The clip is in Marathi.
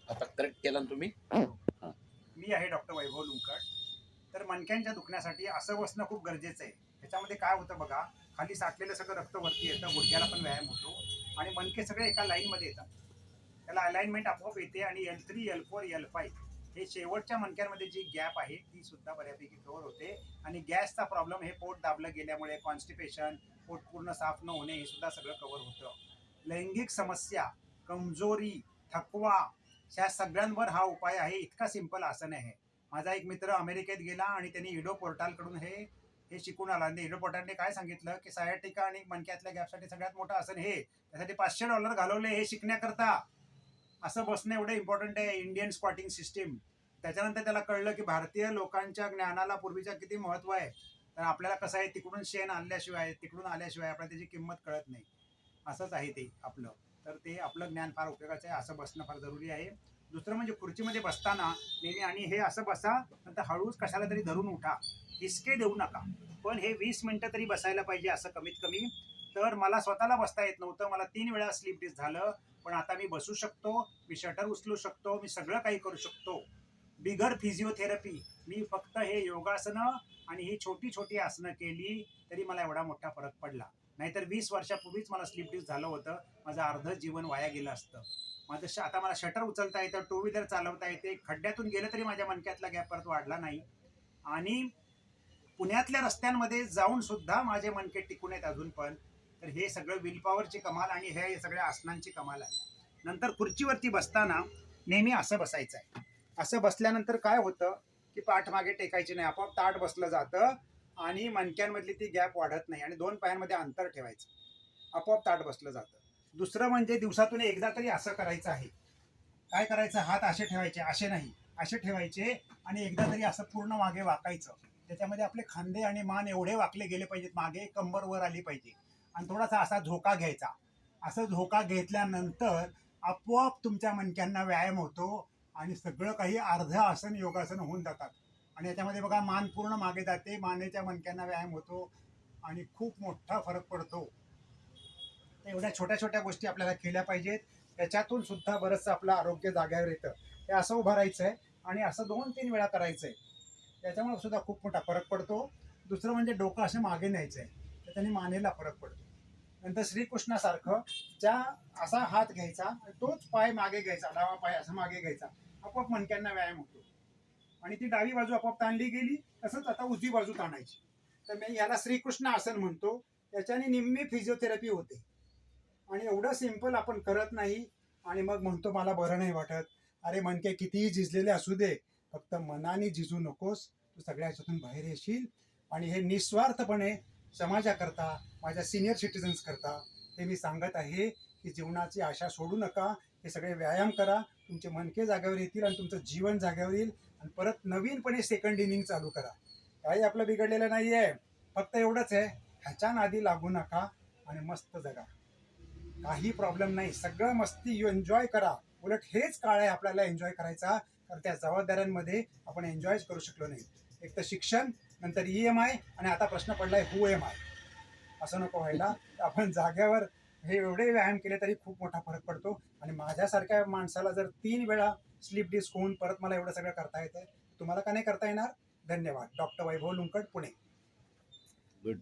आता करेक्ट केला ना तुम्ही. मी आहे डॉक्टर वैभव लुंकड. तर मणक्यांच्या दुखण्यासाठी असं बसणं खूप गरजेचं आहे. त्याच्यामध्ये काय होतं बघा, खाली साठलेलं सगळं रक्त वरती येतं, गुडघ्याला पण व्यायाम होतो आणि मणके सगळे एका लाईनमध्ये येतात. त्याला अलाइनमेंट आपोआप येते आणि L3, L4, L5 हे शेवटच्या मणक्यांमध्ये जी गॅप आहे ती सुद्धा बऱ्यापैकी कव्हर होते. आणि गॅसचा प्रॉब्लेम हे पोट दाबलं गेल्यामुळे, कॉन्स्टिपेशन, पोट पूर्ण साफ न होणे हे सुद्धा सगळं कव्हर होतं. लैंगिक समस्या, कमजोरी, थकवा, ह्या सगळ्यांवर हा उपाय आहे. इतका सिंपल आसन आहे. माझा एक मित्र अमेरिकेत गेला आणि त्यांनी इडो पोर्टालकडून हे हे शिकून आला. आणि इडो पोर्टालने काय सांगितलं की सायाटिका आणि मणक्यातल्या गॅपसाठी सगळ्यात मोठं आसन हे. त्यासाठी $500 घालवले हे शिकण्याकरता. असं बसणं एवढं इम्पॉर्टंट आहे, इंडियन स्क्वॉटिंग सिस्टीम. त्याच्यानंतर त्याला कळलं की भारतीय लोकांच्या ज्ञानाला पूर्वीच्या किती महत्व आहे. तर आपल्याला कसं आहे, तिकडून शेण आणल्याशिवाय, तिकडून आल्याशिवाय आपल्याला त्याची किंमत कळत नाही. असंच आहे ते आपलं. तर ते आपलं ज्ञान फार उपयोगाचं आहे. असं बसणं फार जरुरी आहे. दुसरं म्हणजे खुर्चीमध्ये बसताना नेहमी, आणि हे असं बसा, नंतर हळूच कशाला तरी धरून उठा. हिसके देऊ नका. पण हे 20 मिनिटं तरी बसायला पाहिजे, असं कमीत कमी. तर मला स्वतःला बसता येत नव्हतं. मला 3 वेळा स्लिप डिस्क झालं. पण आता मी बसू शकतो, मी शटर उचलू शकतो, मी सगळं काही करू शकतो बिगर फिजिओथेरपी. मी फक्त हे योगासनं आणि ही छोटी छोटी आसनं केली तरी मला एवढा मोठा फरक पडला. नाहीतर 20 वर्षापूर्वीच मला स्लिप डिस्क झालं होतं. माझं अर्ध जीवन वाया गेलं असतं. आता मला शटर उचलता येतं, टू व्हीलर चालवता येते, खड्ड्यातून गेलं तरी माझ्या मणक्यातला गॅप परत वाढला नाही. आणि पुण्यातल्या रस्त्यांमध्ये जाऊन सुद्धा माझे मणके टिकून आहेत अजून पण. तर हे सगळं विल पॉवरची कमाल आणि हे सगळ्या आसनांची कमाल आहे. नंतर खुर्चीवरती बसताना नेहमी असं बसायचं आहे. असं बसल्यानंतर काय होतं की पाठ मागे टेकायची नाही, आपोआप ताट बसलं जातं आणि मणक्यांमधली ती गॅप वाढत नाही. आणि 2 पायांमध्ये अंतर ठेवायचं, आपोआप ताट बसलं जातं. दुसरं म्हणजे दिवसातून एकदा तरी असं करायचं आहे. काय करायचं, हात असे ठेवायचे, असे नाही, असे ठेवायचे. आणि एकदा तरी असं पूर्ण मागे वाकायचं. त्याच्यामध्ये आपले खांदे आणि मान एवढे वाकले गेले पाहिजेत मागे, कंबर वर आली पाहिजे. आणि थोडासा असा झोका घ्यायचा. असं झोका घेतल्यानंतर आपोआप तुमच्या मणक्यांना व्यायाम होतो आणि सगळं काही अर्ध आसन योगासन होऊन जातात. आणि याच्यामध्ये बघा, मान पूर्ण मागे जाते, मानेच्या मणक्यांना व्यायाम होतो आणि खूप मोठा फरक पडतो. तर एवढ्या छोट्या छोट्या गोष्टी आपल्याला केल्या पाहिजेत. त्याच्यातून सुद्धा बरंचसं आपलं आरोग्य जाग्यावर येतं. हे असं उभं राहायचं आहे आणि असं 2-3 वेळा करायचं आहे. त्याच्यामुळे सुद्धा खूप मोठा फरक पडतो. दुसरं म्हणजे डोकं असं मागे न्यायचं आहे, त्याच्याने मानेला फरक पडतो. नंतर श्रीकृष्णासारखं ज्या असा हात घ्यायचा, तोच पाय मागे घ्यायचा, डावा पाय असा मागे घ्यायचा, आपोआप मणक्यांना व्यायाम होतो. आणि ती डावी बाजू आपोआप ताणली गेली. तसंच आता उजवी बाजू ताणायची. तर मी याला श्रीकृष्ण आसन म्हणतो. याच्याने निम्मी फिजिओथेरपी होते. आणि एवढं सिंपल आपण करत नाही. आणि मग म्हणतो मला बरं नाही वाटत. अरे मणके कितीही झिजलेले असू दे, फक्त मनाने झिजू नकोस, तू सगळ्या ह्याच्यातून बाहेर येशील. आणि हे निस्वार्थपणे समाजाकरता, माझ्या सिनियर सिटीजन्स करता हे मी सांगत आहे की जीवनाची आशा सोडू नका. हे सगळे व्यायाम करा, तुमचे मणके जागेवर येतील आणि तुमचं जीवन जागेवर येईल. आणि परत नवीनपणे सेकंड इनिंग चालू करा. काही आपलं बिघडलेलं नाही आहे. फक्त एवढंच आहे, ह्याच्या नादी लागू नका आणि मस्त जगा. काही प्रॉब्लेम नाही, सगळं मस्ती एन्जॉय करा. उलट हेच काळ आहे आपल्याला एन्जॉय करायचा. तर त्या जबाबदाऱ्यांमध्ये आपण एन्जॉयच करू शकलो नाही. एक तर शिक्षण, नंतर EMI, आणि आता प्रश्न पडलाय हू एम आय. असं नको व्हायला. आपण जाग्यावर हे एवढे व्यायाम केले तरी खूप मोठा फरक पडतो. आणि माझ्यासारख्या माणसाला जर 3 वेळा स्लिप डिस्क होऊन परत मला एवढं सगळं करता येतं, तुम्हाला का नाही करता येणार. धन्यवाद. डॉक्टर वैभव लुंकड, पुणे. गुड.